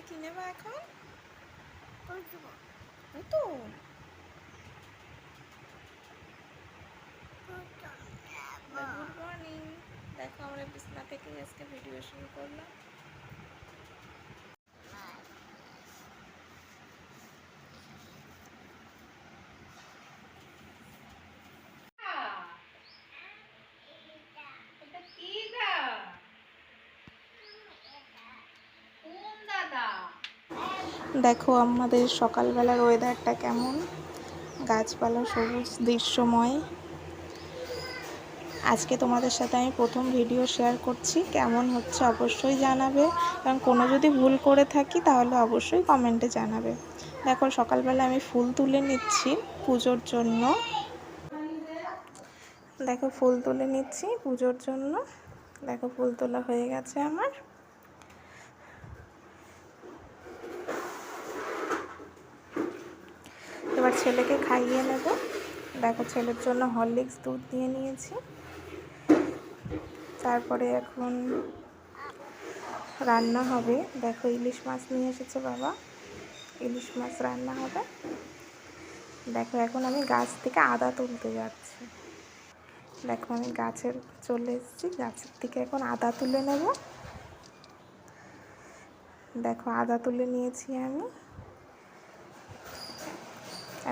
কি নেবা এখন? পুতুল। Good morning. দেখো আমরা বিছনা থেকে আজকে ভিডিও শুরু করলাম। দেখো আমাদের সকালবেলার ওয়েদারটা কেমন, গাছপালা সবুজ দৃশ্যময়। আজকে তোমাদের সাথে আমি প্রথম ভিডিও শেয়ার করছি, কেমন হচ্ছে অবশ্যই জানাবে, কারণ কোনো যদি ভুল করে থাকি তাহলে অবশ্যই কমেন্টে জানাবে। দেখো সকালবেলা আমি ফুল তুলে নিচ্ছি পুজোর জন্য। দেখো ফুল তুলে নিচ্ছি পুজোর জন্য। দেখো ফুল তোলা হয়ে গেছে আমার। এবার ছেলেকে খাইয়ে নেব। দেখো ছেলের জন্য হরলিক্স দুধ দিয়ে নিয়েছি। তারপরে এখন রান্না হবে। দেখো ইলিশ মাছ নিয়ে এসেছে বাবা, ইলিশ মাছ রান্না হবে। দেখো এখন আমি গাছ থেকে আদা তুলতে যাচ্ছি। দেখো আমি গাছের চলে এসেছি, গাছের থেকে এখন আদা তুলে নেব। দেখো আদা তুলে নিয়েছি আমি।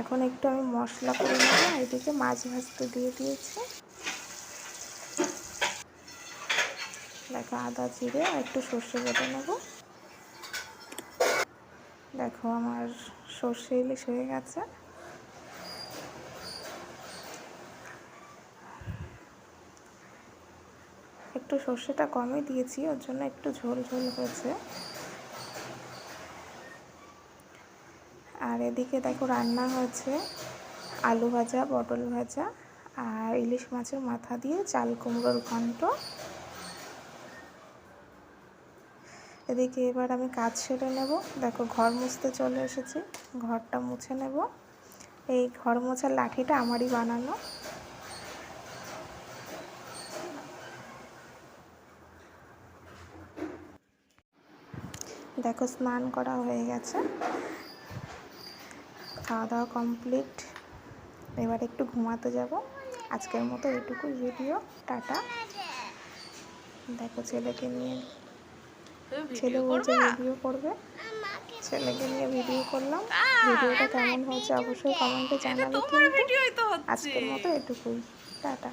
এখন একটু আমি মশলা করে নেব। এদিকে মাছ ভাজতে দিয়ে দিয়েছি। দেখো আদা জিরে আর একটু সর্ষে বেটে নেব। দেখো আমার সর্ষে ইলিশ হয়ে গেছে। একটু সর্ষেটা কমই দিয়েছি, ওর জন্য একটু ঝোল ঝোল হয়েছে। আর এদিকে দেখো রান্না হয়েছে আলু ভাজা, পটল ভাজা আর ইলিশ মাছের মাথা দিয়ে চাল কুমড়োর ঘন্ট। এদিকে এবার আমি কাজ সেরে নেব। দেখো ঘর মুছতে চলে এসেছি, ঘরটা মুছে নেব। এই ঘর মোছার লাঠিটা আমারই বানানো। দেখো স্নান করা হয়ে গেছে, খাওয়া দাওয়া কমপ্লিট। এবার একটু ঘুমাতে যাব। আজকের মতো এটুকুই ভিডিও, টাটা। দেখো ছেলেকে নিয়ে, ছেলে বলছে ভিডিও করবে, ছেলেকে নিয়ে ভিডিও করলাম। ভিডিওটা কেমন হয়েছে অবশ্যই কমেন্টে জানাবে। কিন্তু আজকের মতো এটুকুই, টাটা।